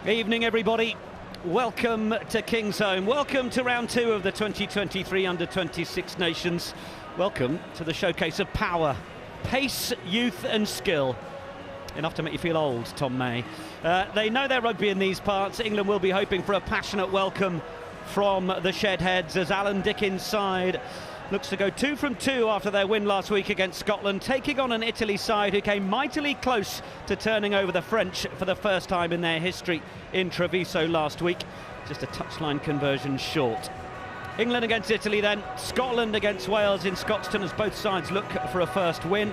Evening, everybody. Welcome to King's Home. Welcome to round two of the 2023 Under-26 Nations. Welcome to the showcase of power, pace, youth and skill. Enough to make you feel old, Tom May. They know their rugby in these parts. England will be hoping for a passionate welcome from the Shedheads as Alan Dickin's side looks to go 2 from 2 after their win last week against Scotland, taking on an Italy side who came mightily close to turning over the French for the first time in their history in Treviso last week. Just a touchline conversion short. England against Italy then, Scotland against Wales in Scotstoun as both sides look for a first win,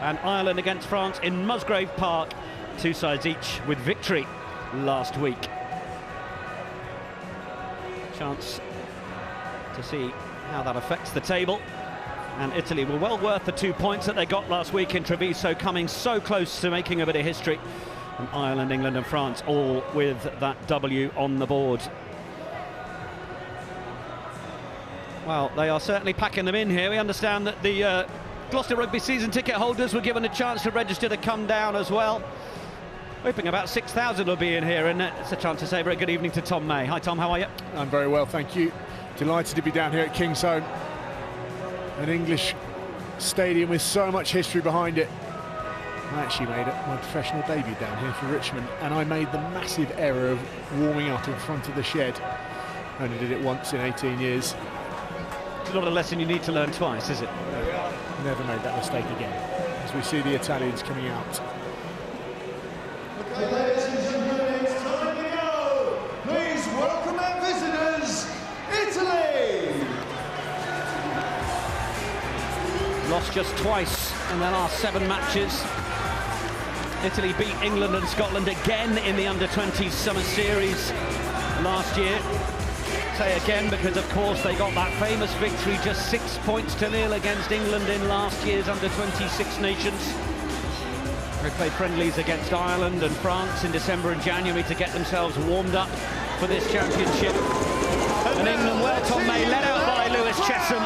and Ireland against France in Musgrave Park, two sides each with victory last week. Chance to see how that affects the table, and Italy were well worth the 2 points that they got last week in Treviso, coming so close to making a bit of history, and Ireland, England and France all with that W on the board. Well, they are certainly packing them in here. We understand that the Gloucester Rugby season ticket holders were given a chance to register to come down as well. Hoping about 6,000 will be in here, and it's a chance to say a very good evening to Tom May. Hi Tom, how are you? I'm very well, thank you. Delighted to be down here at King's Home, an English stadium with so much history behind it. I actually made my professional debut down here for Richmond, and I made the massive error of warming up in front of the shed. Only did it once in 18 years. It's not a lesson you need to learn twice, is it? Never made that mistake again, as we see the Italians coming out. Okay, ladies and gentlemen, it's time to go. Please welcome our visitors, Italy. Lost just twice in their last 7 matches. Italy beat England and Scotland again in the Under-20s Summer Series last year. Say again because, of course, they got that famous victory just 6 points to 0 against England in last year's Under-26 Nations. They played friendlies against Ireland and France in December and January to get themselves warmed up for this championship. And England were, Tom May, led out by Lewis Chesham.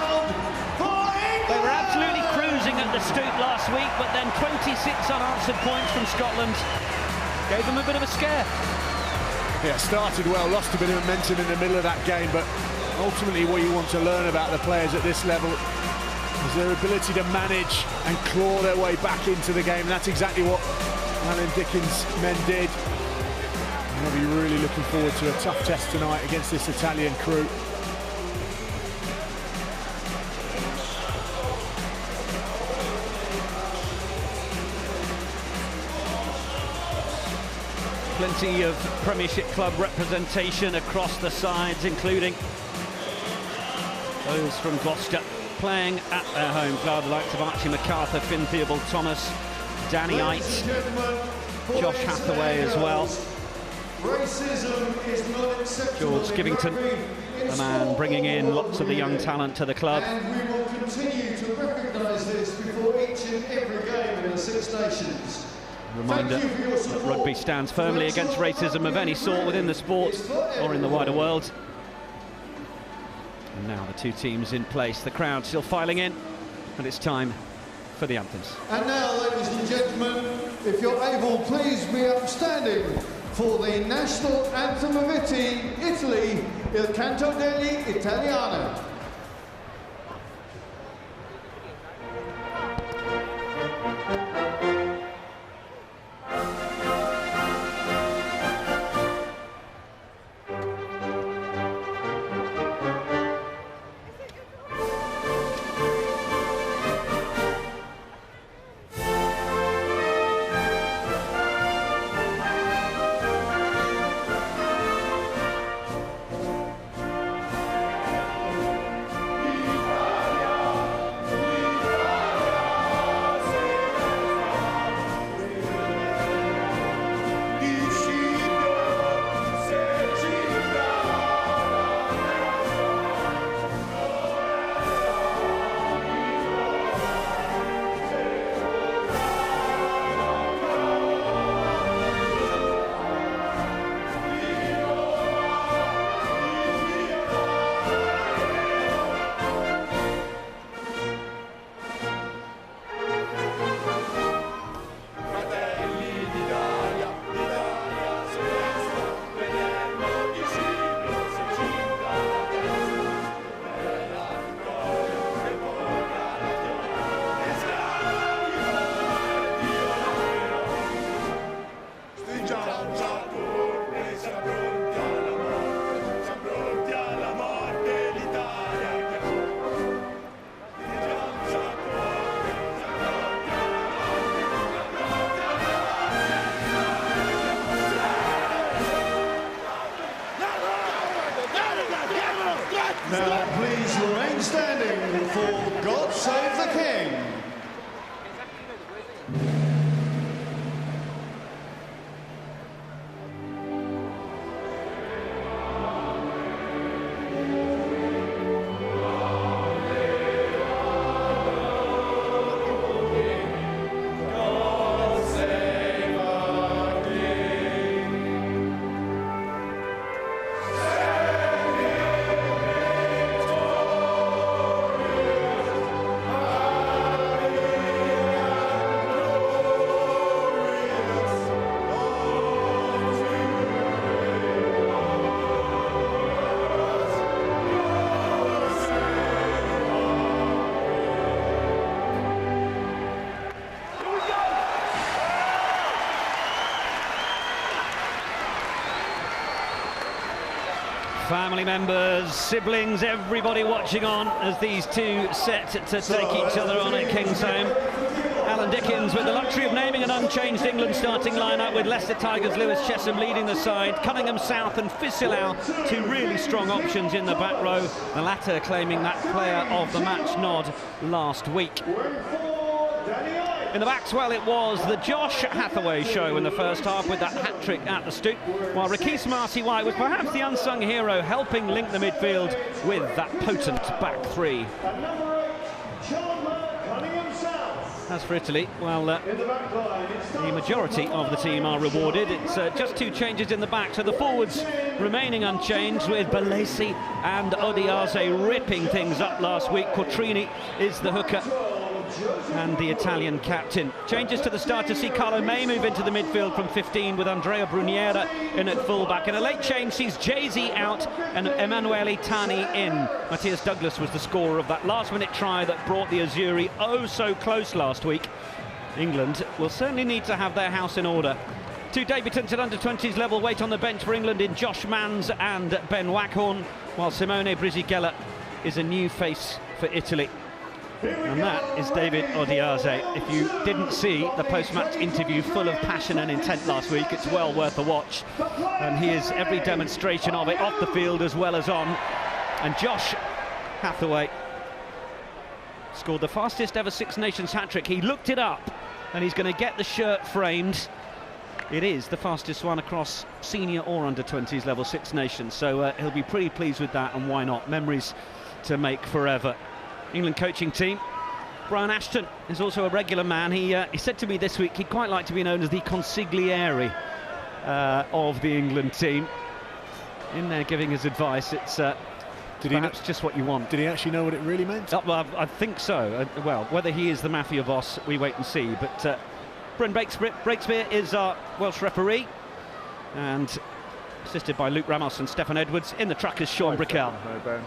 They were absolutely cruising at the Stoop last week, but then 26 unanswered points from Scotland gave them a bit of a scare. Yeah, started well, lost a bit of momentum in the middle of that game, but ultimately what you want to learn about the players at this level is their ability to manage and claw their way back into the game. And that's exactly what Alan Dickin's men did. And I'll be really looking forward to a tough test tonight against this Italian crew. Plenty of Premiership club representation across the sides, including those from Gloucester playing at their home crowd, the likes of Archie MacArthur, Finn Theobald-Thomas, Danny Ait, Josh Hathaway as well. George Skivington, the man bringing in lots of the young talent to the club. And we will continue to recognise this before each and every game in the Six Nations. Reminder that rugby stands firmly against racism of any sort within the sport or in the wider world. And now the two teams in place, the crowd still filing in, and it's time for the anthems. And now, ladies and gentlemen, if you're able, please be upstanding for the national anthem of Italy, Il Canto degli Italiani. Family members, siblings, everybody watching on as these two set to take each other on at Kingsholm. Alan Dickens with the luxury of naming an unchanged England starting lineup, with Leicester Tigers' Lewis Chesham leading the side, Cunningham South and Fisilau, two really strong options in the back row, the latter claiming that player of the match nod last week. In the backs, well, it was the Josh Hathaway show in the first half with that hat-trick at the Stoop, while Rakis Marcy-White was perhaps the unsung hero, helping link the midfield with that potent back three. As for Italy, well, the majority of the team are rewarded. It's just two changes in the back, so the forwards remaining unchanged, with Balesi and Odiaze ripping things up last week. Quattrini is the hooker and the Italian captain. Changes to the start to see Carlo May move into the midfield from 15, with Andrea Bruniera in at fullback, and a late change sees Jay-Z out and Emanuele Tani in. Matthias Douglas was the scorer of that last-minute try that brought the Azzurri oh so close last week. England will certainly need to have their house in order. Two debutants at under-20s level wait on the bench for England in Josh Manns and Ben Waghorn, while Simone Brisighella is a new face for Italy. And that is David Odiaze. If you didn't see the post-match interview full of passion and intent last week, it's well worth a watch. And he is every demonstration of it, off the field as well as on. And Josh Hathaway scored the fastest ever Six Nations hat-trick. He looked it up, and he's going to get the shirt framed. It is the fastest one across senior or under-20s level Six Nations. So he'll be pretty pleased with that, and why not? Memories to make forever. England coaching team. Brian Ashton is also a regular man. He said to me this week he'd quite like to be known as the consigliere of the England team. In there giving his advice. It's perhaps just what you want. Did he actually know what it really meant? Well, I think so. Well, whether he is the mafia boss, we wait and see. But Bryn Breakspear is our Welsh referee, and assisted by Luke Ramos and Stefan Edwards. In the truck is Sean Brickell. Hey Ben,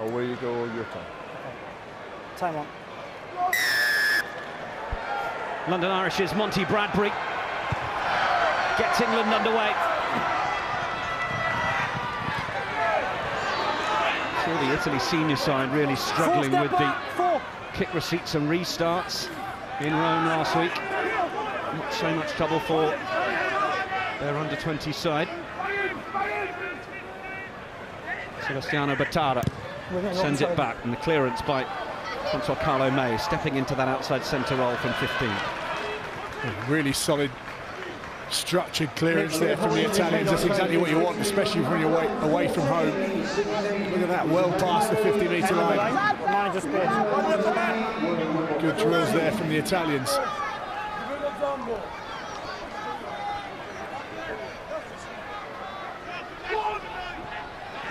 away you go, your time. Time on. London Irish's Monty Bradbury gets England underway. Saw the Italy senior side really struggling with the kick receipts and restarts in Rome last week. Not so much trouble for their under-20 side. Sebastiano Battara sends it back, and the clearance by Francois Carlo May, stepping into that outside centre role from 15. A really solid, structured clearance there from the Italians. That's exactly what you want, especially when you're away from home. Look at that, well past the 50-metre line. Good drills there from the Italians.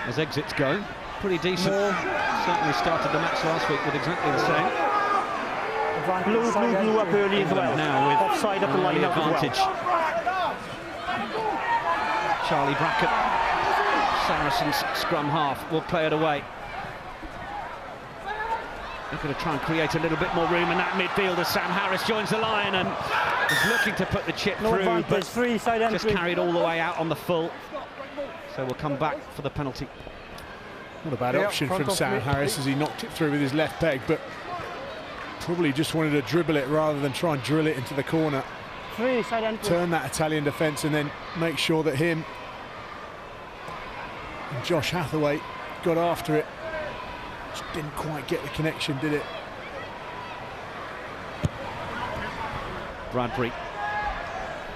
As exits go, pretty decent. Certainly started the match last week with exactly the same. Blue up early as well. Now with offside up the line advantage. Charlie Brackett, Saracens scrum half, will play it away. They're going to try and create a little bit more room in that midfield as Sam Harris joins the line and is looking to put the chip through, but just carried all the way out on the full. So we'll come back for the penalty. Not a bad option from Sam Harris as he knocked it through with his left peg, but probably just wanted to dribble it rather than try and drill it into the corner. Turn that Italian defence and then make sure that him and Josh Hathaway got after it. Just didn't quite get the connection, did it? Bradbury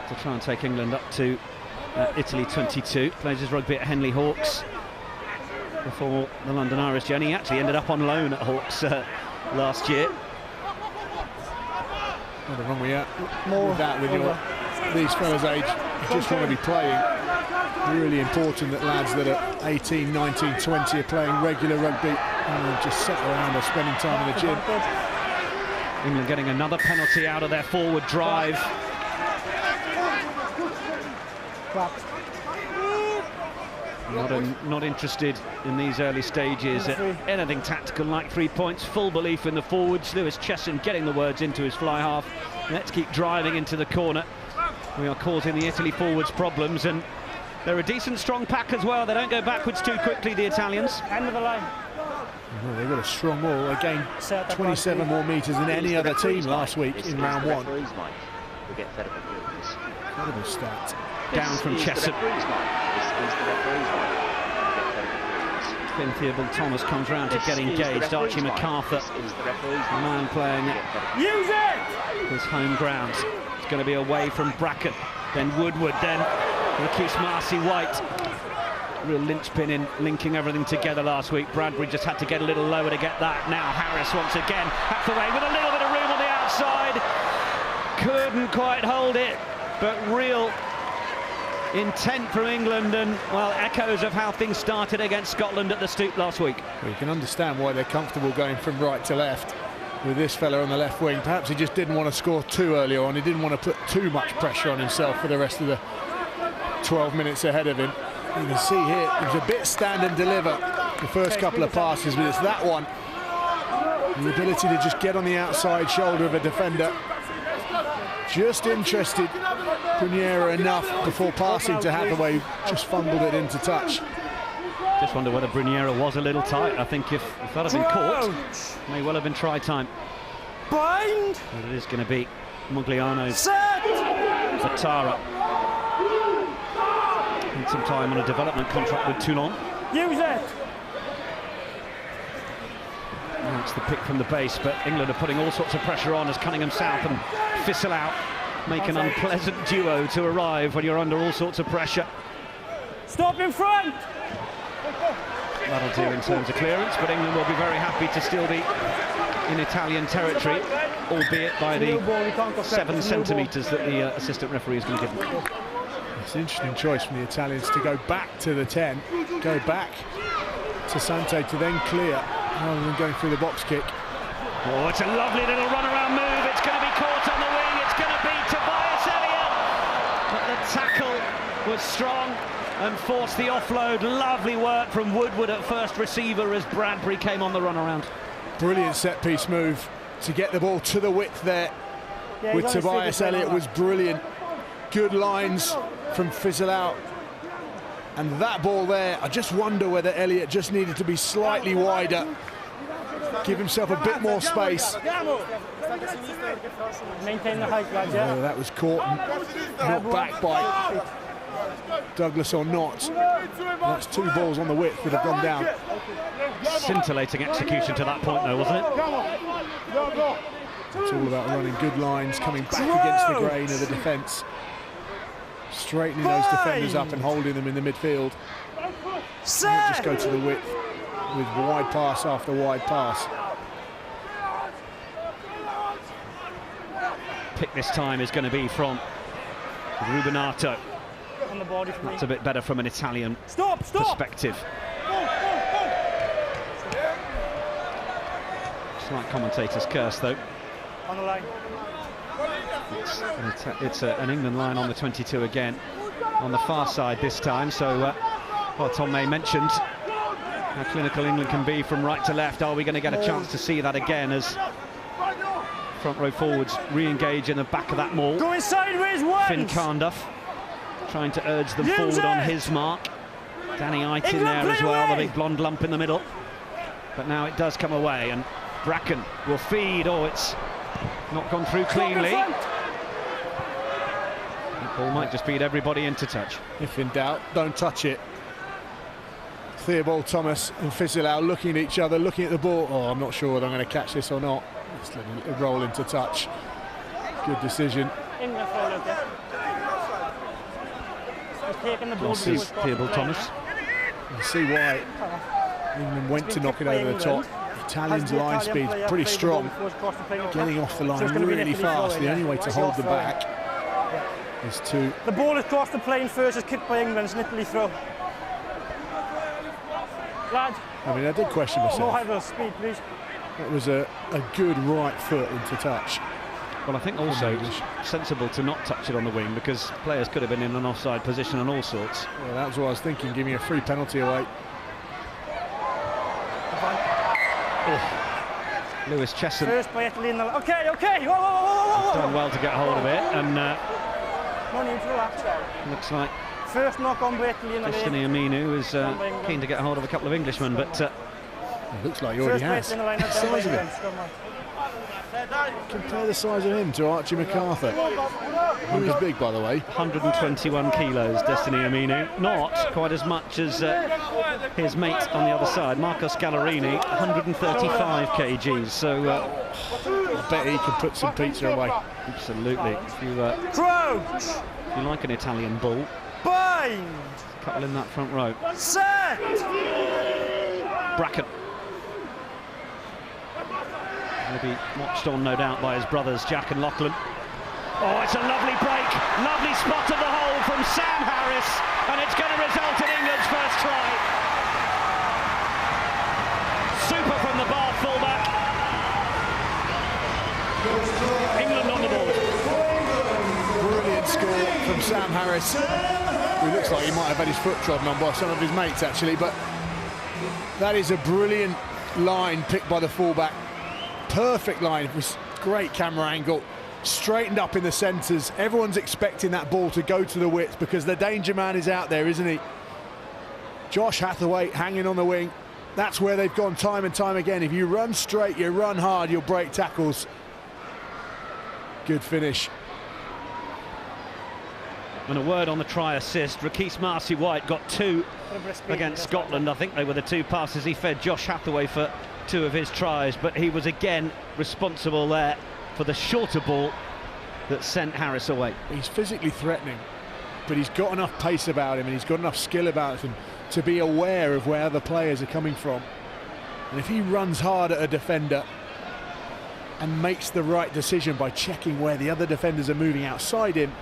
to try and take England up to Italy 22. Plays his rugby at Henley Hawks before the London Irish journey. He actually ended up on loan at Hawks last year. Nothing wrong with that with these fellas' age. You just want to be playing. Really important that lads that are 18, 19, 20 are playing regular rugby and just sit around or spending time in the gym. England getting another penalty out of their forward drive. Not interested in these early stages at anything tactical like 3 points. Full belief in the forwards. Lewis Chesham getting the words into his fly half. Let's keep driving into the corner. We are causing the Italy forwards problems, and They're a decent, strong pack as well. They don't go backwards too quickly, the Italians. End of the line. Well, they've got a strong wall. They gained 27 more metres than any other team last week in round one. Incredible stat. Down from Chesson. Finn Theobald Thomas comes round to get engaged. Archie MacArthur, the man playing his home ground. It's going to be away from Bracken, then Woodward, then Marquise Marcy-White. Real linchpin in linking everything together last week. Bradbury just had to get a little lower to get that. Now Harris once again at the way with a little bit of room on the outside. Couldn't quite hold it, but real intent from England, and well, echoes of how things started against Scotland at the Stoop last week. Well, you can understand why they're comfortable going from right to left with this fella on the left wing. Perhaps he just didn't want to score too early on. He didn't want to put too much pressure on himself for the rest of the 12 minutes ahead of him. You can see here, it was a bit stand and deliver the first couple of passes, but it's that one. The ability to just get on the outside shoulder of a defender. Just interested Bruniera enough before passing to Hathaway, just fumbled it into touch. Just wonder whether Bruniera was a little tight. I think if that had been caught, may well have been try time. Bind! But it is going to be Mugliano's Zatara. And some time on a development contract with Toulon. Use it! That's the pick from the base, but England are putting all sorts of pressure on as Cunningham South and Fisselau make an unpleasant duo to arrive when you're under all sorts of pressure. Stop in front! That'll do in terms of clearance, but England will be very happy to still be in Italian territory, albeit by the 7 centimetres that the assistant referee is going to give them. It's an interesting choice from the Italians to go back to the 10, go back to Sante to then clear, rather than going through the box kick. Oh, it's a lovely little run-around move. It's going to be caught on the wing. It's going to be Tobias Elliott. But the tackle was strong and forced the offload. Lovely work from Woodward at first receiver as Bradbury came on the run-around. Brilliant set-piece move to get the ball to the width there with Tobias Elliott was brilliant. Good lines from Fisselau. And that ball there, I just wonder whether Elliott just needed to be slightly wider, give himself a bit more space. Maintain the height, lads, yeah? That was caught and not back by Douglas or not. That's 2 balls on the width that have gone down. Scintillating execution to that point though, wasn't it? It's all about running good lines, coming back against the grain of the defence. Straightening those defenders up and holding them in the midfield. Just go to the width with wide pass after wide pass. Pick this time is going to be from Rubinato. On the body for me. That's a bit better from an Italian perspective. Slight commentator's curse though. On the line. It's an England line on the 22 again, on the far side this time. So, what Tom May mentioned, how clinical England can be from right to left. Are we going to get a chance to see that again as front row forwards re-engage in the back of that maul? Going sideways once! Finn Carnduff trying to urge them forward on his mark. Danny Ait in there as well, the big blonde lump in the middle. But now it does come away, and Bracken will feed. Oh, it's not gone through cleanly. That ball might just beat everybody into touch. If in doubt, don't touch it. Theobald Thomas and Fisselau looking at each other, looking at the ball. Oh, I'm not sure whether I'm going to catch this or not. Just letting it roll into touch. Good decision. England foul out there. He's taking the ball. Theobald Thomas. You can see why England went to knock it over the top. Italians' line speed's pretty strong. Getting off the line really fast. The only way to hold them back is to... The ball has crossed the plane first, is kicked by England, it's an Italy throw. Lad. I mean, I did question myself. More high speed, please. It was a good right foot into touch. Well, I think also sensible to not touch it on the wing, because players could have been in an offside position and all sorts. Well, that was what I was thinking, give me a free penalty away. Oh. Lewis Chesson. First by Italy in the... Okay. Whoa. Done well to get hold of it, and no need to relax. looks like First knock on by Italy in the Destiny lane. Aminu is keen to get hold of a couple of Englishmen, but It looks like he already has. First in the line, The size of him. Compare the size of him to Archie MacArthur. He was big, by the way. 121 kilos, Destiny Aminu. Not quite as much as his mate on the other side, Marco Scalarini, 135 kgs. So I bet he can put some pizza away. absolutely. If you like an Italian bull, Bind! couple in that front row. Set! Bracken. Will be watched on, no doubt, by his brothers Jack and Lachlan. Oh, it's a lovely break, lovely spot of the hole from Sam Harris, and it's going to result in England's first try. Super from the bar fullback. England on the ball. Brilliant score from Sam Harris, who looks like he might have had his foot trodden on by some of his mates, actually, but that is a brilliant line picked by the fullback. Perfect line, it was great camera angle, straightened up in the centres. Everyone's expecting that ball to go to the width because the danger man is out there, isn't he? Josh Hathaway hanging on the wing. That's where they've gone time and time again. If you run straight, you run hard, you'll break tackles. Good finish. And a word on the try assist. Rakis Marcy-White got 2 against Scotland. I think they were the 2 passes he fed Josh Hathaway for 2 of his tries, but he was again responsible there for the shorter ball that sent Harris away. He's physically threatening, but he's got enough pace about him and he's got enough skill about him to be aware of where other players are coming from. And if he runs hard at a defender and makes the right decision by checking where the other defenders are moving outside him,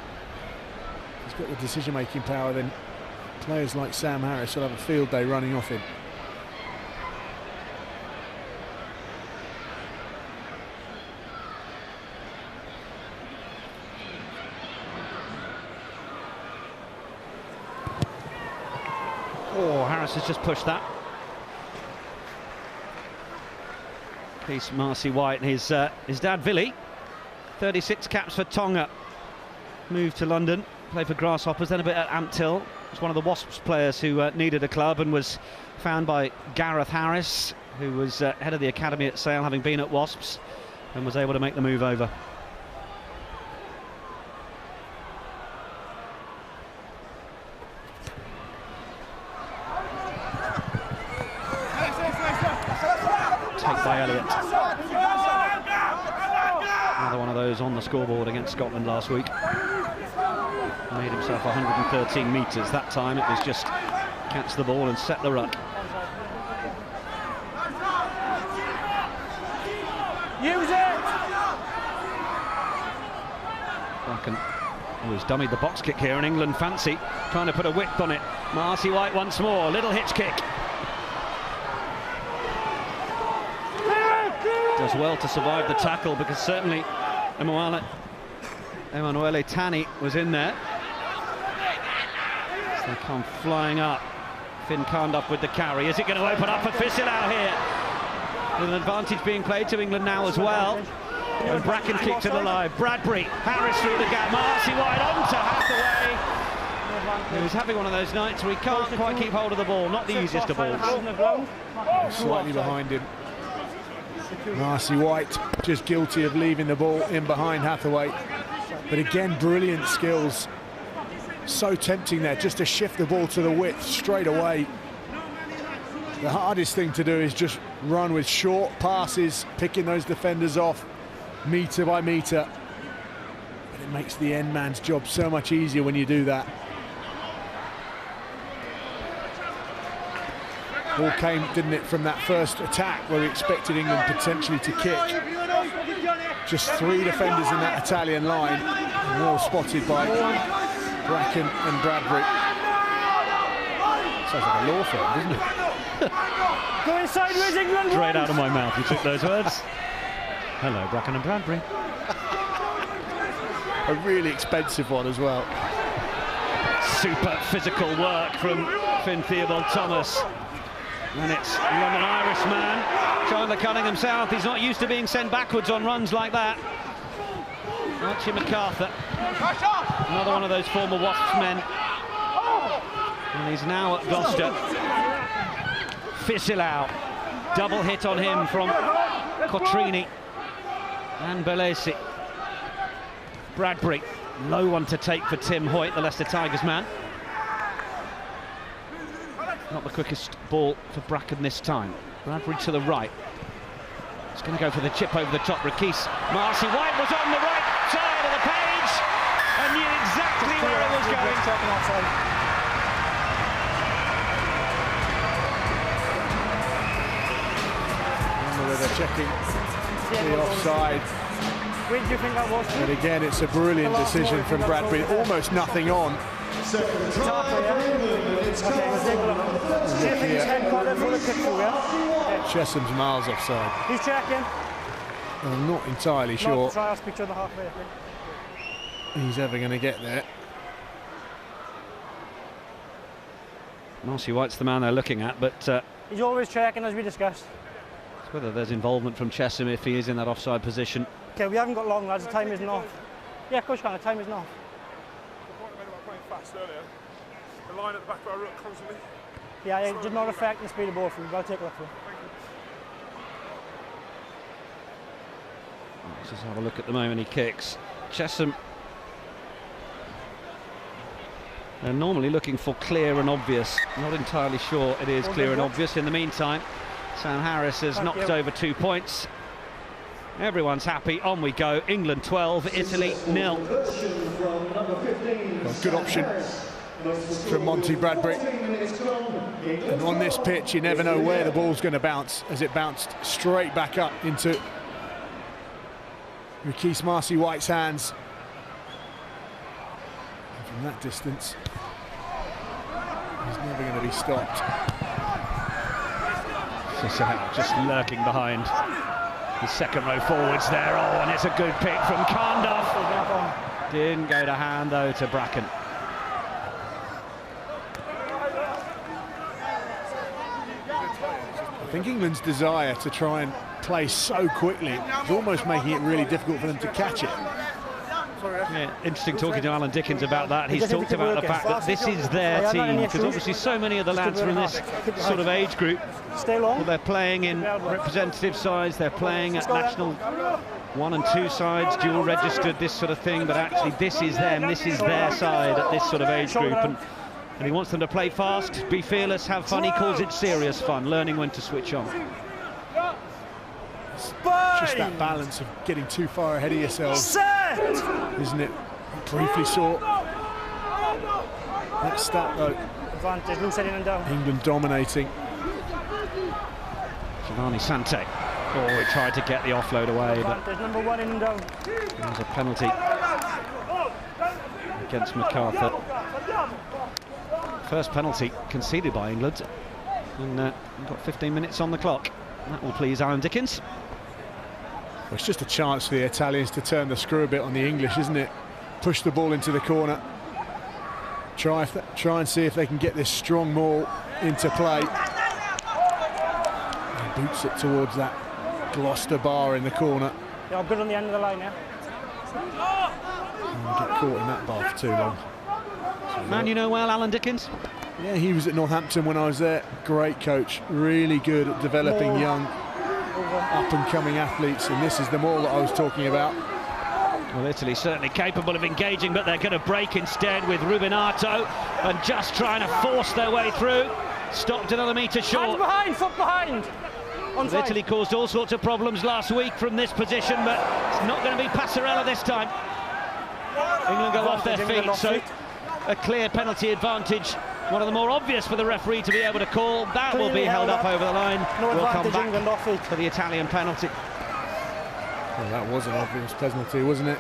he's got the decision-making power, then players like Sam Harris will have a field day running off him. Oh, Harris has just pushed that. Piece Marcy-White and his dad, Billy, 36 caps for Tonga. Moved to London, played for Grasshoppers, then a bit at Ampthill. Was one of the Wasps players who needed a club and was found by Gareth Harris, who was head of the academy at Sale, having been at Wasps, and was able to make the move over. Take by Elliott. Another one of those on the scoreboard against Scotland last week. Made himself 113 metres. That time it was just catch the ball and set the ruck. Use it! Bracken, who has dummied the box kick here, and England fancy trying to put a width on it. Marcy-White once more, little hitch kick. Does well to survive the tackle because certainly Emanuele Tani was in there. So they come flying up. Finn Carnduff with the carry. Is it going to open up for Fisilau here? With an advantage being played to England now as well. And Bracken kicked to the line. Bradbury, Harris through the gap. Marcy-White onto Hathaway. Who's having one of those nights where he can't quite keep hold of the ball. Not the easiest of balls. Slightly behind him. Marcy-White just guilty of leaving the ball in behind Hathaway, but again brilliant skills. So tempting there just to shift the ball to the width straight away. The hardest thing to do is just run with short passes, picking those defenders off metre by metre, and it makes the end man's job so much easier when you do that. All came, didn't it, from that first attack where we expected England potentially to kick. Just 3 defenders in that Italian line, well spotted by Bracken and Bradbury. Sounds like a law firm, doesn't it? Go inside, where's England? Straight out of my mouth, you took those words. Hello, Bracken and Bradbury. A really expensive one as well. Super physical work from Finn Theobald-Thomas. And it's London Irish man trying the Cunningham South. He's not used to being sent backwards on runs like that. Archie MacArthur, another one of those former Wasps men And he's now at Gloucester. Fissilau, double hit on him from Cotrini and Belesi. Bradbury, no one to take for Tim Hoyt, the Leicester Tigers man. Not the quickest ball for Bracken this time. Bradbury to the right. He's going to go for the chip over the top. Rakis Marcy White was on the right side of the page and knew exactly where it was going. They're checking the offside. Where do you think that was? And again, it's a brilliant decision from Bradbury. Almost nothing on. See if his head got it for the kick through, yeah? Chesham's miles offside. He's checking. I'm not entirely Not sure try us picture the halfway, I think. he's ever going to get there. Marcy White's the man they're looking at, but He's always checking, as we discussed. it's whether there's involvement from Chesham if he is in that offside position. Okay, we haven't got long, lads. The time isn't off. Yeah, of course you can. The time isn't off. The point I made about playing fast earlier, the line at the back of our route constantly. Yeah, it did not affect the speed of ball for you. I'll take a look for you. Let's just have a look at the moment he kicks. Chesham, they're normally looking for clear and obvious. Not entirely sure it is clear and obvious. In the meantime, Sam Harris has knocked over 2 points. Everyone's happy. On we go. England 12, Italy 0. Well, good option from Monty Bradbury. And on this pitch, you never know where the ball's going to bounce, as it bounced straight back up into Rakis Marcy White's hands. And from that distance, he's never going to be stopped. Just lurking behind the second row forwards there. Oh, and it's a good pick from Carnduff. Didn't go to hand though to Bracken. I think England's desire to try and play so quickly is almost making it really difficult for them to catch it. Yeah, interesting talking to Alan Dickens about that. He's talked about the fact that this is their team, because obviously so many of the lads from this sort of age group, well, they're playing in representative sides, they're playing at national 1 and 2 sides, dual registered, this sort of thing, but actually this is them, this is their side at this sort of age group, and he wants them to play fast, be fearless, have fun. He calls it serious fun, learning when to switch on. Just that balance of getting too far ahead of yourselves, isn't it? Briefly saw that stat though. Advantage, loose heading and down. England dominating. Giovanni Sante. Oh, he tried to get the offload away, but Advantage, number 1 in and down. there's a penalty against MacArthur. First penalty conceded by England, and we've got 15 minutes on the clock. That will please Alan Dickens. Well, it's just a chance for the Italians to turn the screw a bit on the English, isn't it? Push the ball into the corner. Try and see if they can get this strong maul into play. And boots it towards that Gloucester bar in the corner. Yeah, good on the end of the line, yeah. And get caught in that bar for too long. Man you know well, Alan Dickens? Yeah, he was at Northampton when I was there. Great coach, really good at developing young, up-and-coming athletes, and this is the maul that I was talking about. Well, Italy certainly capable of engaging, but they're going to break instead with Rubinato and just trying to force their way through. Stopped another metre short. Hands behind, foot behind. Well, Italy caused all sorts of problems last week from this position, but it's not going to be Passarella this time. England go off their feet, so a clear penalty advantage. One of the more obvious for the referee to be able to call. That will be held up over the line. We'll come back for the Italian penalty. Well, that was an obvious penalty, wasn't it?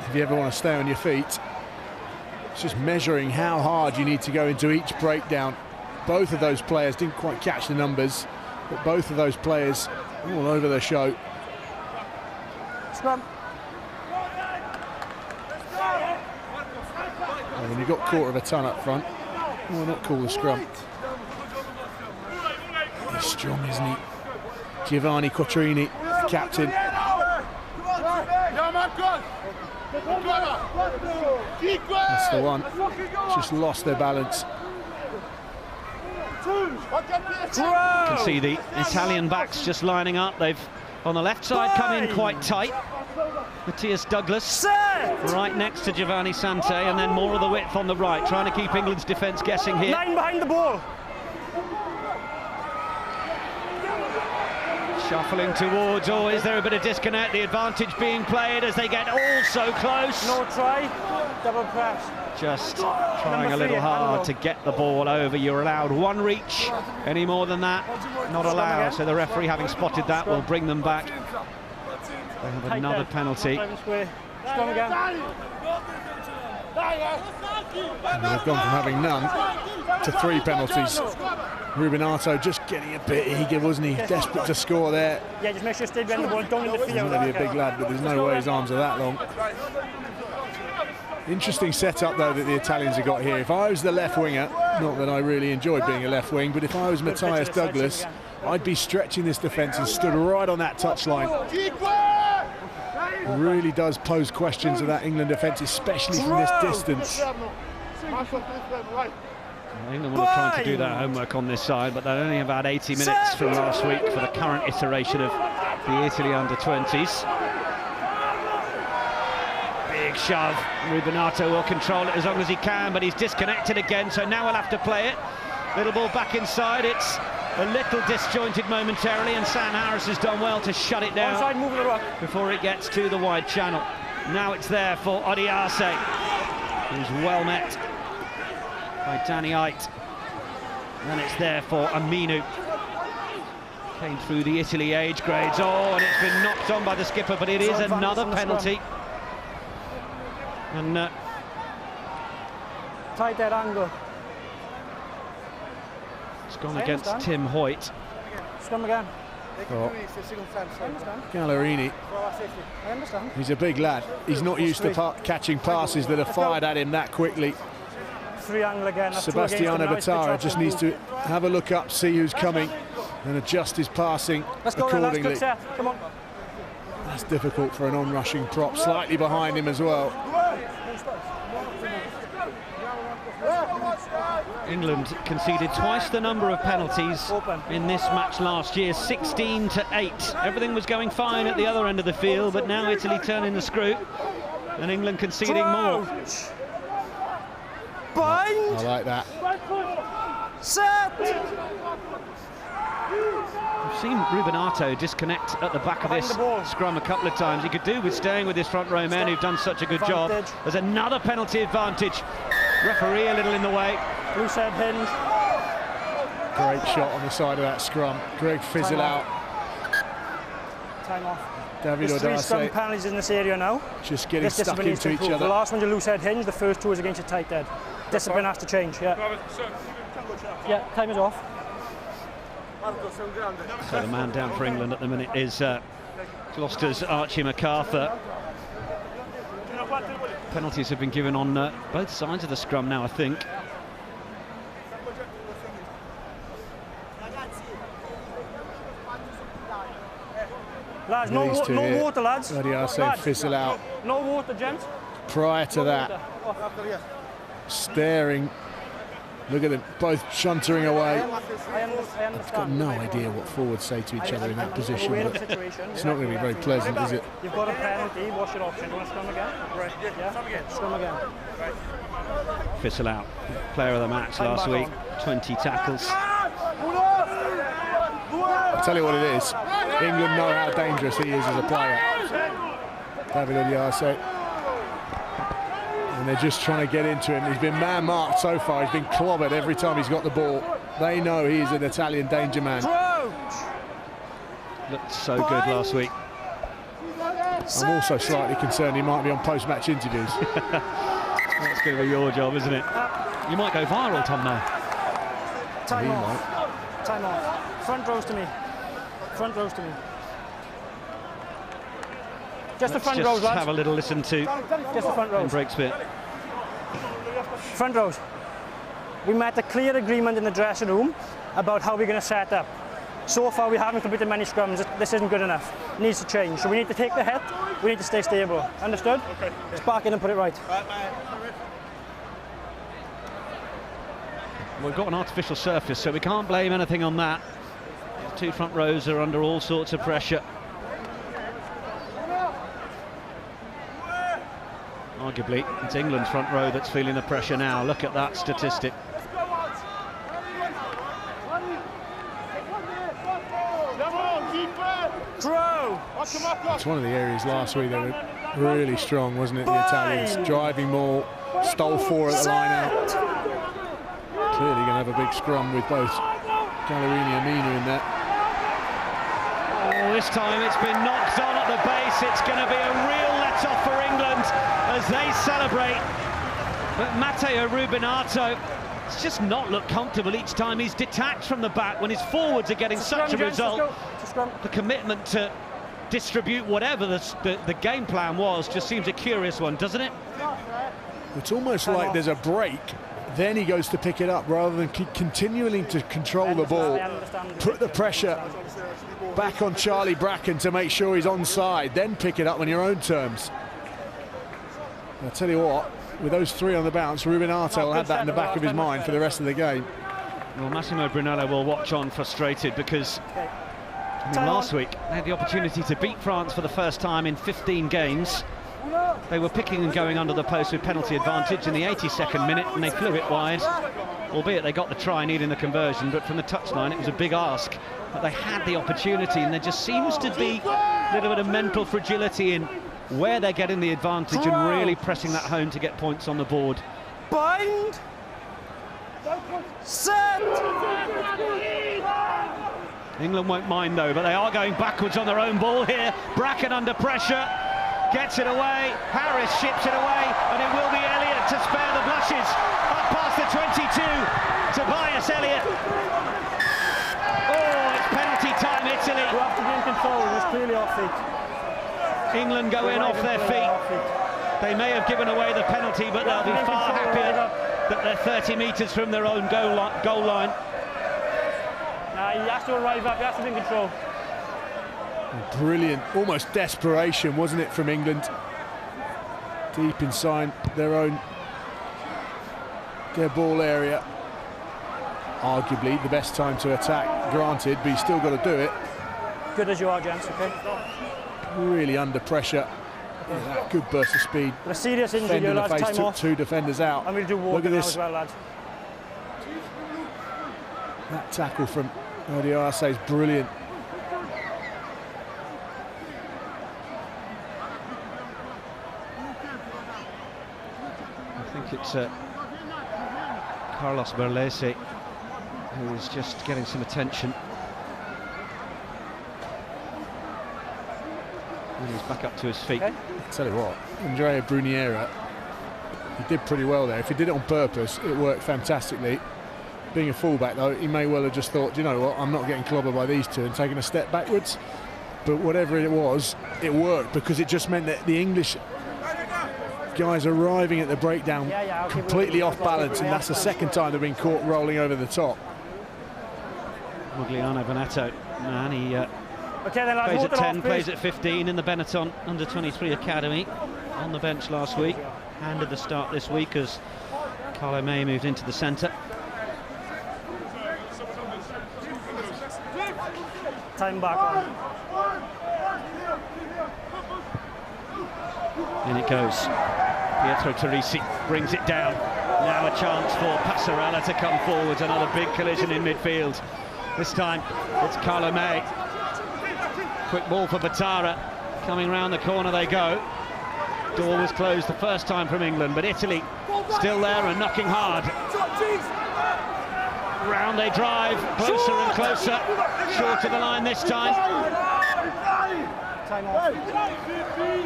If you ever want to stay on your feet, it's just measuring how hard you need to go into each breakdown. Both of those players didn't quite catch the numbers, but both of those players all over the show. Scrum. And when you've got quarter of a ton up front, why not call the scrum? He's strong, isn't he? Giovanni Cotrini, the captain. That's the one. Just lost their balance. You can see the Italian backs just lining up. They've, on the left side, come in quite tight. Matthias Douglas right next to Giovanni Sante, and then more of the width on the right, trying to keep England's defence guessing here. Line behind the ball. Shuffling towards, oh, is there a bit of disconnect? The advantage being played as they get all so close. No try, double press. Just trying a little hard to get the ball over. You're allowed one reach. Any more than that, not allowed. So the referee, having spotted that, will bring them back. They have another penalty. Scrum again. And they've gone from having none to 3 penalties. Rubinato just getting a bit eager, wasn't he? Desperate to score there. Yeah, just make sure you stay behind the ball, don't interfere. He's maybe a big lad, but there's no way his arms are that long. Interesting setup, though, that the Italians have got here. If I was the left winger, not that I really enjoyed being a left wing, but if I was Matthias Douglas, I'd be stretching this defence and stood right on that touchline. It really does pose questions of that England defence, especially from this distance. England will have tried to do their homework on this side, but they only have had 80 minutes from last week for the current iteration of the Italy under-20s. Big shove. Rubinato will control it as long as he can, but he's disconnected again, so now we'll have to play it. Little ball back inside. It's a little disjointed momentarily, and Sam Harris has done well to shut it down before it gets to the wide channel. Now it's there for Odiase, who's well met by Danny Ait. And it's there for Aminu. Came through the Italy age grades. Oh, and it's been knocked on by the skipper, but it is another penalty. And tight that angle. It's gone against Tim Hoyt. Scrum again. Gallerini, I understand. he's a big lad. He's not used to catching passes that are fired at him that quickly. 3 angle again. Sebastiano Batara just needs to have a look up, see who's coming, and adjust his passing accordingly. Come on. That's difficult for an on-rushing prop, slightly behind him as well. England conceded twice the number of penalties in this match last year, 16-8. Everything was going fine at the other end of the field, but now Italy turning the screw, and England conceding more. Bind. I like that. Set. We've seen Rubinato disconnect at the back of this scrum a couple of times. He could do with staying with his front row men who've done such a good job. There's another penalty advantage. Referee a little in the way. Loose head hinge. Great shot on the side of that scrum. Greg fizzle out. Time off. David There's 3 scrum Odiase penalties in this area now. just getting stuck into each The other. last one's a loose head hinge, the first 2 is against a tight head. Discipline has to change, yeah. Yeah, time is off. So the man down for England at the minute is Gloucester's Archie MacArthur. Penalties have been given on both sides of the scrum now, I think. Lads, no water, lads. Odiase fizzle out. No water, gents. Prior to that, staring. Look at them, both shuntering away. I understand. I've got no idea what forwards say to each other in that position, but it's not going to be very pleasant, is it? You've got a penalty, what's your option? Do you want to scrum again? Right, yeah. Scrum again. Fizzle out, player of the match last week, 20 tackles. I'll tell you what it is, England know how dangerous he is as a player. David Odiase. And they're just trying to get into him. He's been man-marked so far. He's been clobbered every time he's got the ball. They know he's an Italian danger man. Looked so good last week. I'm also slightly concerned he might be on post-match interviews. That's going to be your job, isn't it? You might go viral, Tom, now. Time off. Time off. Front rows to me. Front rows to me. Just the front rows, lads. Have a little listen to just the front rows. breaks bit. Front rows. We met a clear agreement in the dressing room about how we're going to set up. So far we haven't completed many scrums. This isn't good enough. It needs to change. So we need to take the hit. We need to stay stable. Understood? Okay. Let's back in and put it right. We've got an artificial surface, so we can't blame anything on that. The two front rows are under all sorts of pressure. Arguably, it's England's front row that's feeling the pressure now. Look at that statistic. It's one of the areas last week that were really strong, wasn't it? The Italians driving more, stole 4 at the line out. Clearly going to have a big scrum with both Gallerini and Mina in there. Oh, this time it's been knocked on at the base. It's going to be a real let-off for England as they celebrate. But Matteo Rubinato, it's just not looked comfortable each time he's detached from the back when his forwards are getting such a result. The commitment to distribute whatever the game plan was just seems a curious one, doesn't it? It's almost like there's a break, then he goes to pick it up rather than continuing to control the ball, put the pressure back on Charlie Bracken to make sure he's onside, then pick it up on your own terms. I'll tell you what, with those 3 on the bounce, Rubinato will have that in the back of his mind for the rest of the game. Well, Massimo Brunello will watch on frustrated because last week they had the opportunity to beat France for the first time in 15 games. They were picking and going under the post with penalty advantage in the 82nd minute, and they flew it wide, albeit they got the try needing the conversion, but from the touchline it was a big ask. But they had the opportunity, and there just seems to be a little bit of mental fragility in where they're getting the advantage and really pressing that home to get points on the board. Bind! Set! England won't mind though, but they are going backwards on their own ball here. Bracken under pressure, gets it away, Harris ships it away, and it will be Elliott to spare the blushes. Up past the 22, Tobias Elliott. Oh, it's penalty time, Italy. You have to be in control, it's clearly off feet. England go in off their feet. They may have given away the penalty, but they'll be far happier that they're 30 metres from their own goal line. He has to arrive up, he has to be in control. Brilliant, almost desperation, wasn't it, from England? Deep inside their ball area. Arguably the best time to attack, granted, but you still got to do it. Good as you are, gents, okay? Really under pressure. Yeah, good burst of speed. But a serious injury, Defender in the face, time took off. 2 defenders out. I'm going to do walking now as well, lads. That tackle from Odiase is brilliant. I think it's Carlos Berlese who is just getting some attention. And he's back up to his feet. Okay. I'll tell you what, Andrea Bruniera, he did pretty well there. If he did it on purpose, it worked fantastically. Being a fullback though, he may well have just thought, you know what, I'm not getting clobbered by these two, and taking a step backwards. But whatever it was, it worked, because it just meant that the English guys arriving at the breakdown completely off balance, and that's the second time they've been caught rolling over the top. Mugliano Veneto, man, he then, plays at 10, plays at 15 in the Benetton Under-23 Academy. On the bench last week, handed the start this week as Carlo May moved into the centre. Time back on. In it goes. Pietro Torrisi brings it down. Now a chance for Passarella to come forwards. Another big collision in midfield. This time it's Carlo May. Quick ball for Batara. Coming round the corner they go. Door was closed the first time from England, but Italy still there and knocking hard. Round they drive, closer and closer. Short of the line this time. Time off.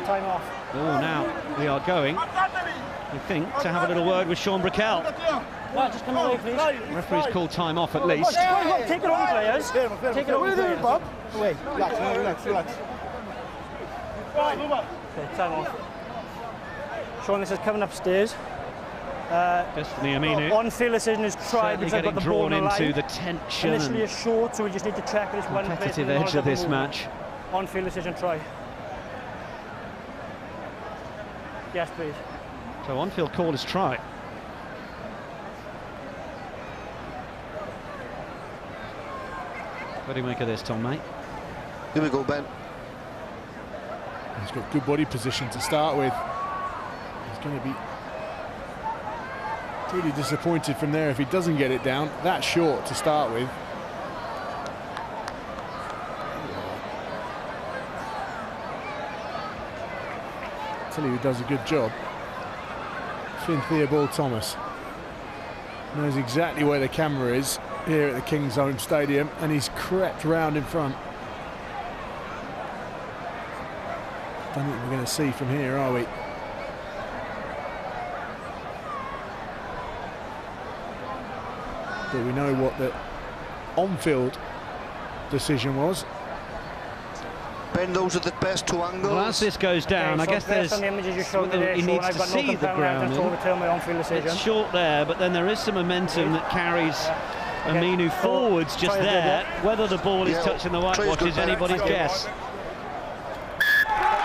Time off. Oh, now we are going, I think, to have a little word with Sean Brickell. Well, just come away, please. Referee's called time off at least. Take it on, players. Take it on, players. Bob? Wait, relax. Okay, time off. Sean, this is coming upstairs. Destiny Aminu. On-field decision is tried because I've got the ball drawn on the line. into the tension Initially and a short, so we just need to check this one place. competitive edge of this match. On-field decision try. Yes, please. So on-field call is try. What do you make of this, Tom, mate? Here we go, Ben. He's got good body position to start with. He's going to be pretty disappointed from there if he doesn't get it down. That short to start with. I'll tell you who does a good job. Finn Theobald Thomas. Knows exactly where the camera is here at the King's Own Stadium, and he's crept round in front. Don't think we're going to see from here, are we? But we know what the on-field decision was. Ben, those are the best two angles. Well, as this goes down, Okay, I guess based on the images you showed me there, he Sean, needs I've to got no see the compelling ground. evidence to overturn my on-field decision. It's short there, but then there is some momentum that carries Aminu forwards just Try again, there. Whether the ball is touching the whitewash is anybody's guess.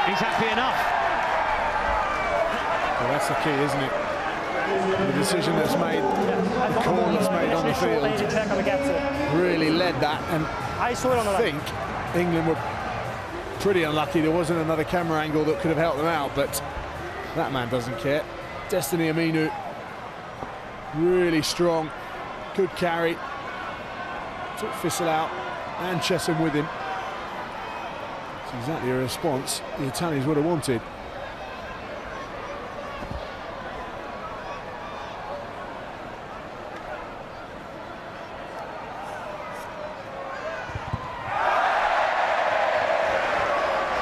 He's happy enough. Well, that's the key, isn't it? The decision that's made, the call that's made on the field, really led that, and I saw it on the think England were pretty unlucky. There wasn't another camera angle that could have helped them out, but that man doesn't care. Destiny Aminu, really strong, good carry, took Fissel out and Chesham with him. It's exactly a response the Italians would have wanted.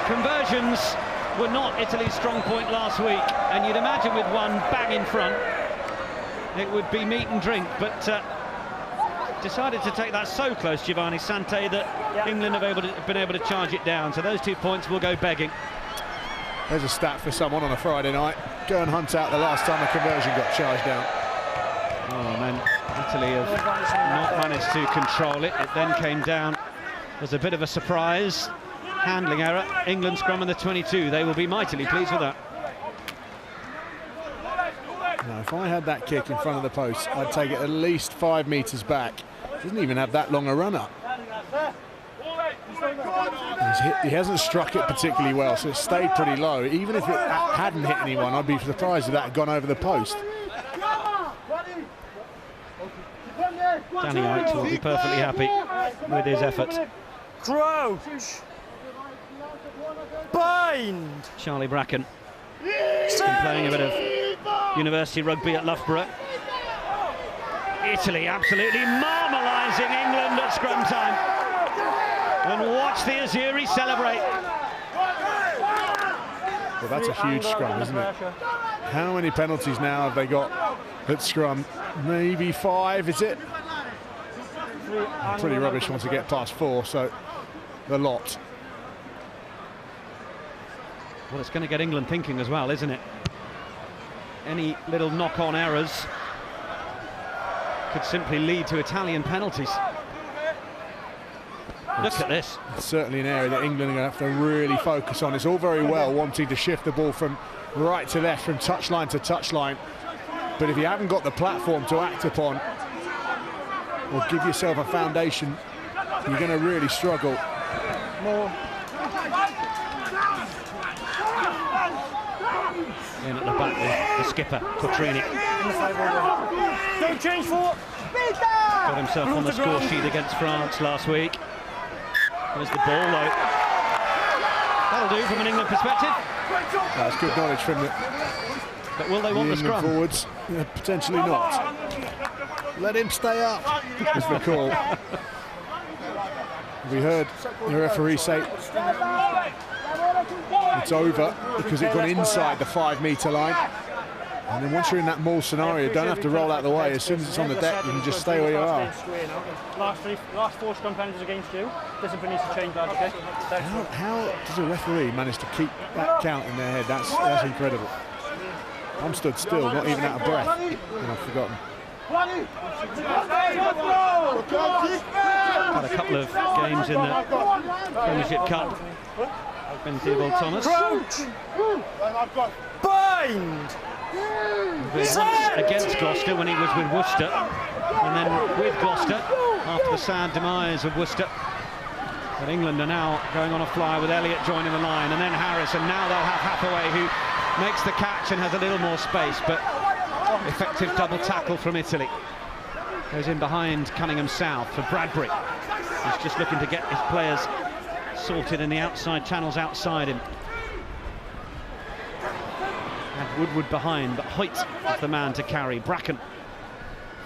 Conversions were not Italy's strong point last week, and you'd imagine with one bang in front it would be meat and drink, but decided to take that so close, Giovanni Sante, that England have been able to charge it down, so those 2 points will go begging. There's a stat for someone on a Friday night. Go and hunt out the last time a conversion got charged down. Oh man, Italy have not managed to control it. It then came down as a bit of a surprise. Handling error, England scrum in the 22. They will be mightily pleased with that. Now, if I had that kick in front of the post, I'd take it at least 5 metres back. Doesn't even have that long a run up. He hasn't struck it particularly well, so it stayed pretty low. Even if it hadn't hit anyone, I'd be surprised if that had gone over the post. Danny Ait will be perfectly happy with his effort. Crouch! Bind! Charlie Bracken has been playing a bit of university rugby at Loughborough. Italy absolutely marmalising England at scrum time. And watch the Azzurri celebrate. Well, that's a huge scrum, isn't it? How many penalties now have they got at scrum? Maybe 5, is it? Pretty rubbish once they get past 4, so a lot. Well, it's going to get England thinking as well, isn't it? Any little knock-on errors could simply lead to Italian penalties. Look at this. It's certainly an area that England are going to have to really focus on. It's all very well wanting to shift the ball from right to left, from touchline to touchline, but if you haven't got the platform to act upon or give yourself a foundation, you're going to really struggle. More. In at the back, the skipper, Cotrini. Don't change for. Got himself on the score sheet against France last week. There's the ball, though. That'll do from an England perspective. That's good knowledge from the, but will they want the scrum? Forwards. Yeah, potentially not. Let him stay up, is the call. We heard the referee say it's over because it got inside the 5 metre line. And then once you're in that maul scenario, you don't have to roll out the way. As soon as it's on the deck, you can just stay where you are. Last 4 scrum penalties against you. Discipline needs to change that, okay? How does a referee manage to keep that count in their head? That's incredible. I'm stood still, not even out of breath, and I've forgotten. Had a couple of games in the Premiership Cup. Ben Theobald Thomas. Crouch! Bind! Once against Gloucester when he was with Worcester, and then with Gloucester after the sad demise of Worcester But England are now going on a fly with Elliott joining the line, and then Harris, and now they'll have Hathaway, who makes the catch and has a little more space, but effective double tackle from Italy. Goes in behind Cunningham South for Bradbury. He's just looking to get his players sorted in the outside channels outside him. And Woodward behind, but Hoyt is the man to carry. Bracken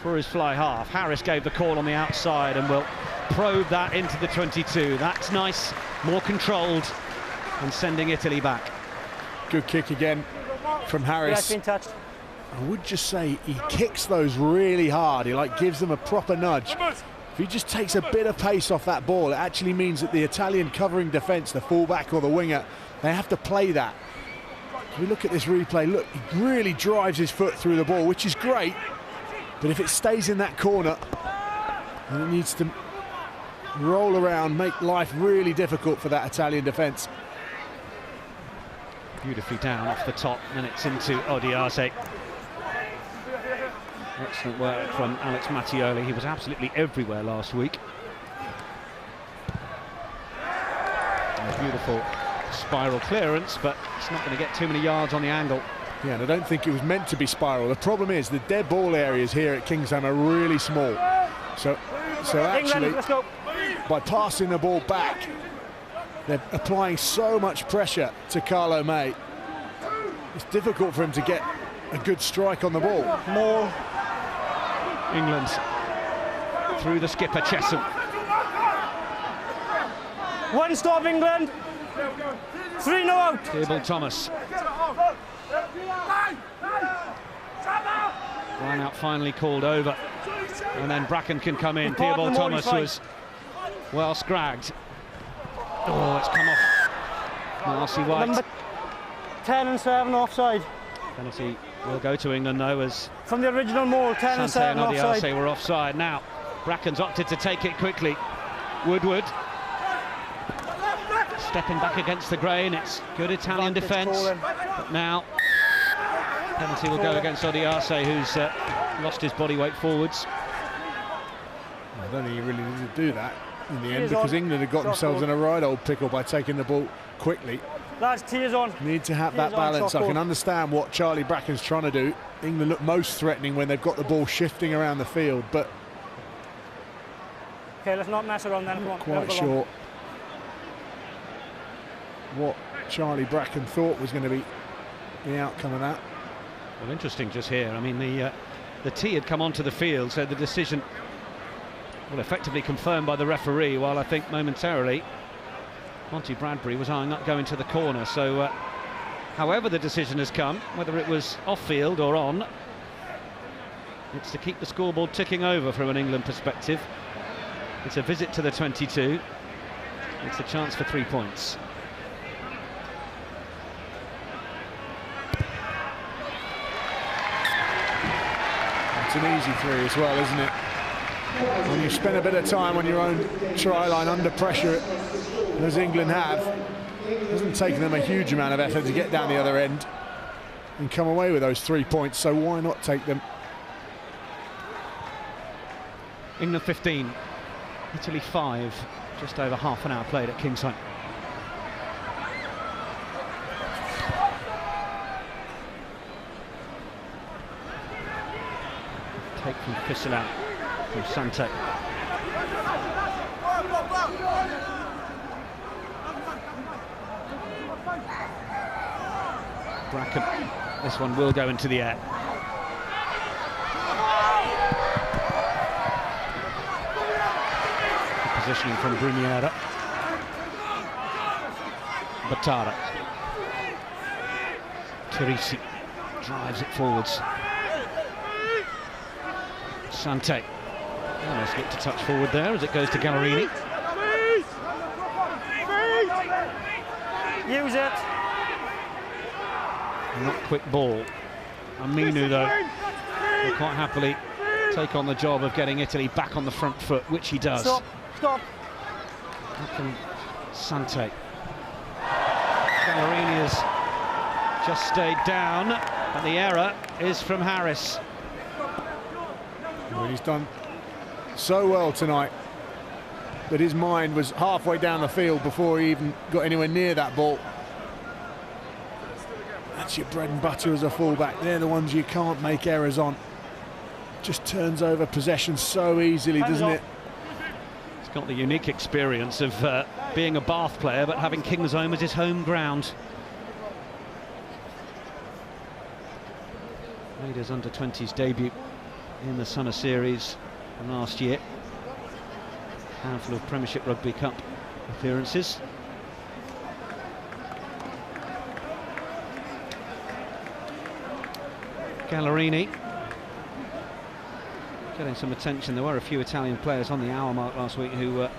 for his fly half. Harris gave the call on the outside and will probe that into the 22. That's nice, more controlled, and sending Italy back. Good kick again from Harris. Yeah, been touched. I would just say he kicks those really hard. He gives them a proper nudge. If he just takes a bit of pace off that ball, it actually means that the Italian covering defence, the fullback or the winger, they have to play that. If we look at this replay, look, he really drives his foot through the ball, which is great. But if it stays in that corner, then it needs to roll around, make life really difficult for that Italian defence. Beautifully down off the top, and it's into Odiase. Excellent work from Alex Mattioli. He was absolutely everywhere last week. A beautiful spiral clearance, but it's not going to get too many yards on the angle. Yeah, and I don't think it was meant to be spiral. The problem is the dead ball areas here at Kingsholm are really small. So actually, England, let's go. By passing the ball back, they're applying so much pressure to Carlo May. It's difficult for him to get a good strike on the ball. More. England through the skipper, Chessel. One stop, England. 3-0 out. Theobald Thomas. Line out finally called over. And then Bracken can come in. Theobald Thomas was well scragged. Oh, it's come off. Marcy White. Number 10 and 7 offside. Penalty will go to England though, as From the original mould, 10 and 7 offside. Odiase were offside. Now, Bracken's opted to take it quickly. Woodward. Stepping back against the grain. It's good Italian defence. But now, penalty will go against Odiase, who's lost his body weight forwards. I don't think he really needed to do that in the end, because England had got themselves in a right old pickle by taking the ball quickly. Lads, tears on. Need to have that balance. I can understand what Charlie Bracken's trying to do. England look most threatening when they've got the ball shifting around the field, but okay, let's not mess around then. I'm not quite sure what Charlie Bracken thought was going to be the outcome of that. Well, interesting just here. I mean, the tee had come onto the field, so the decision, well, effectively confirmed by the referee, while I think momentarily Monty Bradbury was eyeing up going to the corner. So however the decision has come, whether it was off-field or on, it's to keep the scoreboard ticking over from an England perspective. It's a visit to the 22. It's a chance for 3 points. It's an easy three as well, isn't it? When you spend a bit of time on your own try line under pressure, as England have, it hasn't taken them a huge amount of effort to get down the other end and come away with those 3 points, so why not take them? England 15, Italy 5, just over half an hour played at Kingsholm. Take from Fisselau, from Sante. Bracken, this one will go into the air. Positioning from Bruniera. Batara. Teresi drives it forwards. Sante almost looked to touch forward there as it goes to Gallerini. Use it. Not quick ball. Aminu though will quite happily take on the job of getting Italy back on the front foot, which he does. Stop. Back from Sante. Gallerini has just stayed down, and the error is from Harris. Well, he's done so well tonight. but his mind was halfway down the field before he even got anywhere near that ball. That's your bread and butter as a fullback. They're the ones you can't make errors on. Just turns over possession so easily, doesn't it? He's got the unique experience of being a Bath player, but having Kingsholm as his home ground. Made his under-20s debut in the Summer Series last year. Handful of Premiership Rugby Cup appearances. Gallerini getting some attention. There were a few Italian players on the hour mark last week who were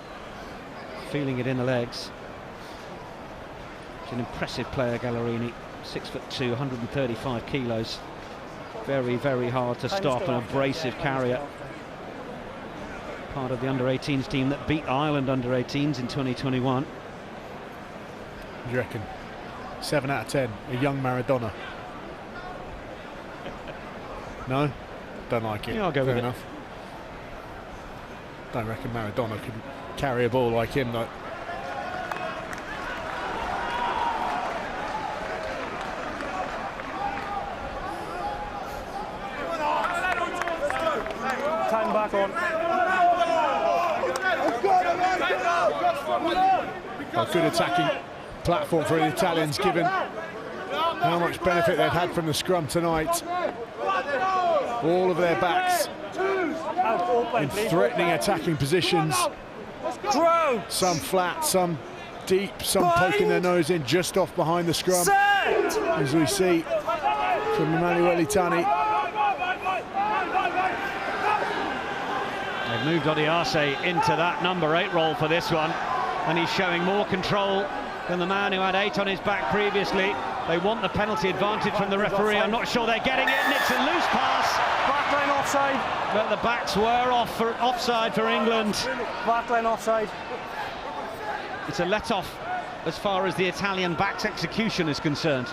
feeling it in the legs. He's an impressive player, Gallerini. 6'2", 135 kilos. Very, very hard to stop, an abrasive carrier. Part of the under-18s team that beat Ireland under-18s in 2021. What do you reckon? 7 out of 10, a young Maradona. No? Don't like it. Yeah, I'll go Fair with enough. Don't reckon Maradona could carry a ball like him, though. Time back on. A good attacking platform for the Italians, given how much benefit they've had from the scrum tonight. All of their backs in threatening attacking positions. Some flat, some deep, some poking their nose in just off behind the scrum, as we see from Emanuele Tani. They've moved Odiase into that number 8 role for this one, and he's showing more control than the man who had 8 on his back previously. They want the penalty advantage from the referee. I'm not sure they're getting it, and it's a loose pass. Backline offside. But the backs were offside for England. Backline offside. It's a let-off as far as the Italian back's execution is concerned.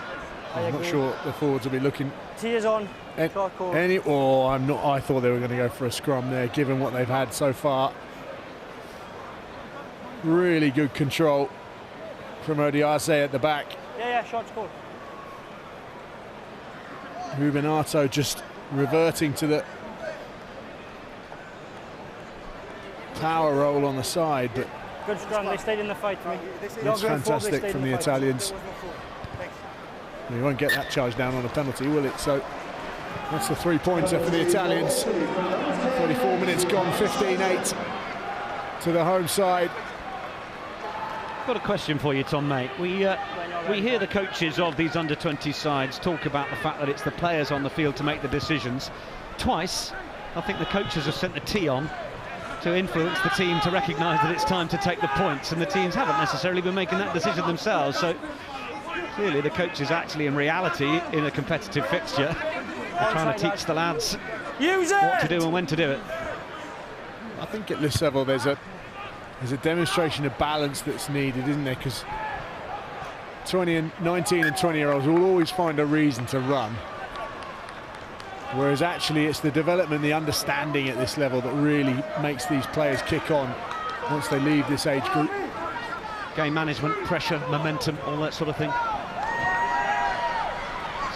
I'm not sure the forwards will be looking. Tears on. I'm not. I thought they were going to go for a scrum there, given what they've had so far. Really good control from Odiase at the back. Yeah, shot scored. Rubinato just reverting to the power role on the side, but good scrum. They stayed in the fight for me. it's fantastic from the Italians. He won't get that charge down on a penalty, will it? So that's the 3-pointer for the Italians. 34 minutes gone, 15-8 to the home side. I've got a question for you, Tom, mate. We hear the coaches of these under-20 sides talk about the fact that it's the players on the field to make the decisions. Twice, I think the coaches have sent the tee on to influence the team to recognise that it's time to take the points, and the teams haven't necessarily been making that decision themselves. So clearly the coaches actually, in reality, in a competitive fixture, are trying to teach the lads what to do and when to do it. I think at this level there's a demonstration of balance that's needed, isn't there? Because 19 and 20-year-olds will always find a reason to run, whereas actually it's the development, the understanding at this level that really makes these players kick on once they leave this age group. Game management, pressure, momentum, all that sort of thing.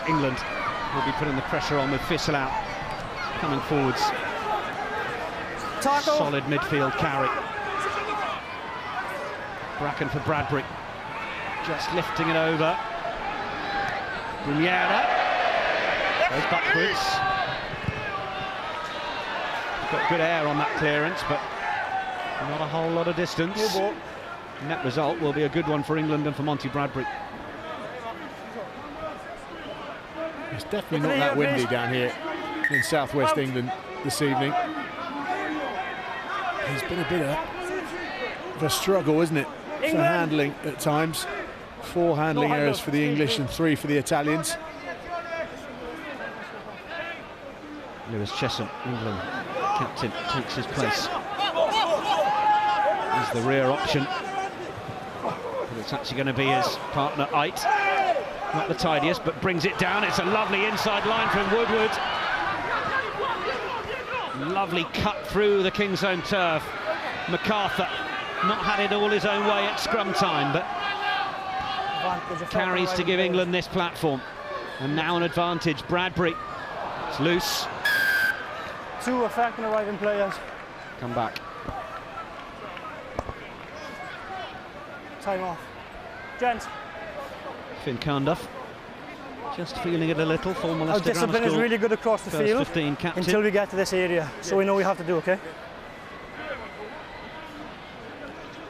England will be putting the pressure on with Fissel out, coming forwards. Tackle. Solid midfield carry. Bracken for Bradbury, just lifting it over. Bruniera goes backwards. Got good air on that clearance, but not a whole lot of distance. Net result will be a good one for England and for Monty Bradbury. It's definitely not that windy down here in southwest England this evening. It's been a bit of a struggle, isn't it, for handling at times. 4 handling errors for the English and 3 for the Italians. Lewis Chesham, England captain, takes his place. He's the rear option. But it's actually going to be his partner, Ait. Not the tidiest, but brings it down. It's a lovely inside line from Woodward. Lovely cut through the King's Own turf. MacArthur not had it all his own way at scrum time, but carries to give England this platform. And now an advantage. Bradbury, it's loose. Two affecting arriving players. Come back. Time off. Gents. Finn Carnduff just feeling it a little. Former Our Leicester discipline Grammar is School really good across the first field 15 captain. until we get to this area, so we know we have to do, okay?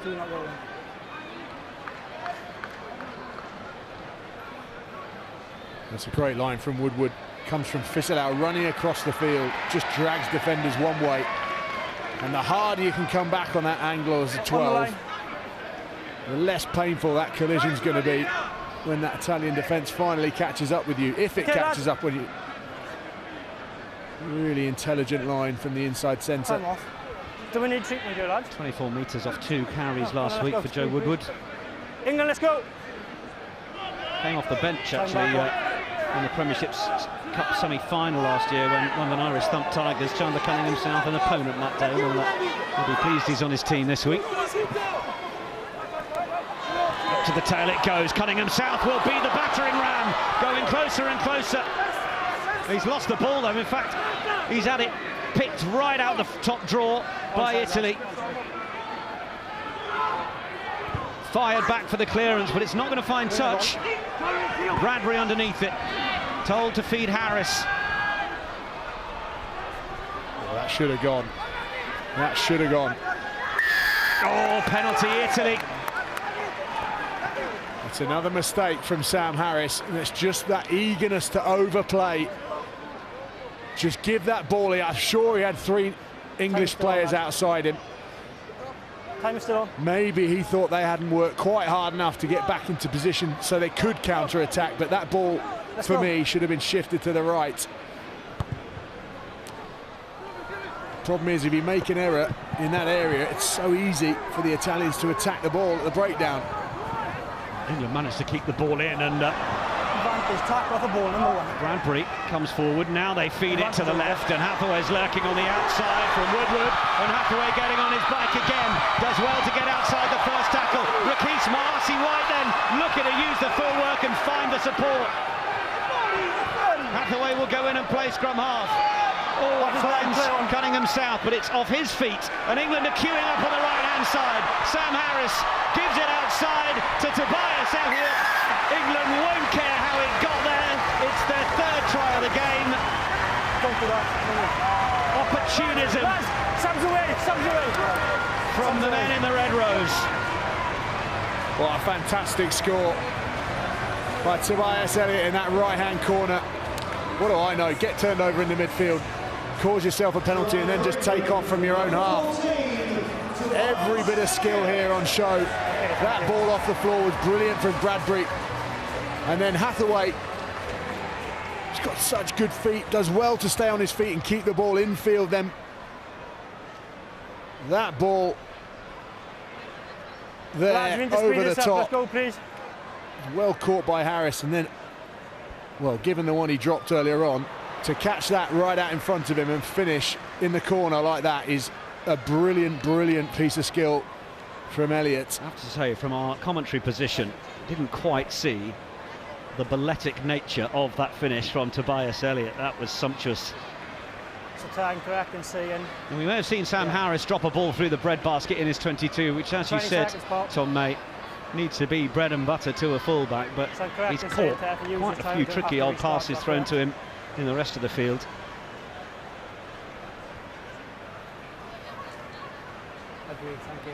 Two not rolling. That's a great line from Woodward. Comes from Fisselau, running across the field, just drags defenders one way. And the harder you can come back on that angle as a 12, the less painful that collision's going to be when that Italian defence finally catches up with you, if it catches up with you. Really intelligent line from the inside centre. Time off. Do we need treatment here, lads? 24 metres off 2 carries last week for Joe Woodward. England, let's go! Came off the bench actually in the Premiership's Cup semi-final last year when London Irish thumped Tigers. Chandler Cunningham South, an opponent that day. We'll be pleased he's on his team this week. Up to the tail it goes. Cunningham South will be the battering ram, going closer and closer. He's lost the ball though. In fact, he's had it picked right out the top drawer by Italy. Fired back for the clearance, but it's not going to find touch. Bradbury underneath it, told to feed Harris. Oh, that should have gone. That should have gone. Oh, penalty Italy. It's another mistake from Sam Harris, and it's just that eagerness to overplay. Just give that ball. I'm sure he had 3 English players outside him. Time is still on. Maybe he thought they hadn't worked quite hard enough to get back into position so they could counter-attack, but that ball, for me, should have been shifted to the right. Problem is, if you make an error in that area, it's so easy for the Italians to attack the ball at the breakdown. England managed to keep the ball in, and Advantage, tackle off the ball, number 1. Bradbury comes forward. Now they feed it to the left, and Hathaway's lurking on the outside from Woodward, and Hathaway getting on his bike again. Does well to get outside the first tackle. Rakis Marcy White then looking to use the full work and find the support. Hathaway will go in and play scrum half. Oh, it finds Cunningham South, but it's off his feet, and England are queuing up on the right-hand side. Sam Harris gives it outside to Tobias Elliott. England won't care how it got there. It's their 3rd try of the game. Don't do that. Opportunism. Sam's away, Sam's away. From the men in the red rose. What a fantastic score by Tobias Elliott in that right-hand corner. What do I know? Get turned over in the midfield, cause yourself a penalty, and then just take off from your own half. Every bit of skill here on show. That ball off the floor was brilliant from Bradbury. And then Hathaway, he's got such good feet, does well to stay on his feet and keep the ball infield. Then that ball there over the top. Let's go, please. Well caught by Harris, and then, well, given the one he dropped earlier on, to catch that right out in front of him and finish in the corner like that is a brilliant, brilliant piece of skill from Elliott. I have to say, from our commentary position, didn't quite see the balletic nature of that finish from Tobias Elliott. That was sumptuous. So time correct in saying. And we may have seen Sam Harris drop a ball through the breadbasket in his 22, which, as you said, Tom, mate, needs to be bread and butter to a fullback, but he's caught quite a few tricky old passes thrown to him in the rest of the field. Agreed, thank you.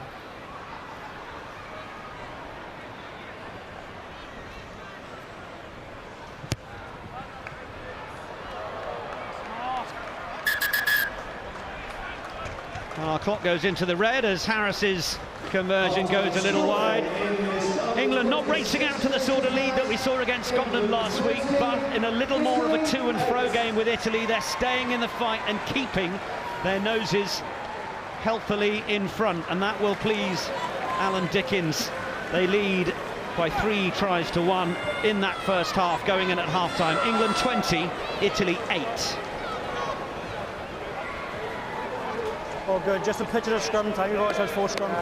Our clock goes into the red as Harris's conversion goes a little wide. England not racing out to the sort of lead that we saw against Scotland last week, but in a little more of a to and fro game with Italy. They're staying in the fight and keeping their noses healthily in front, and that will please Alan Dickens. They lead by 3 tries to 1 in that first half, going in at half-time. England 20, Italy 8. Oh good, just a picture of scrum time. We've always had 4 scrum.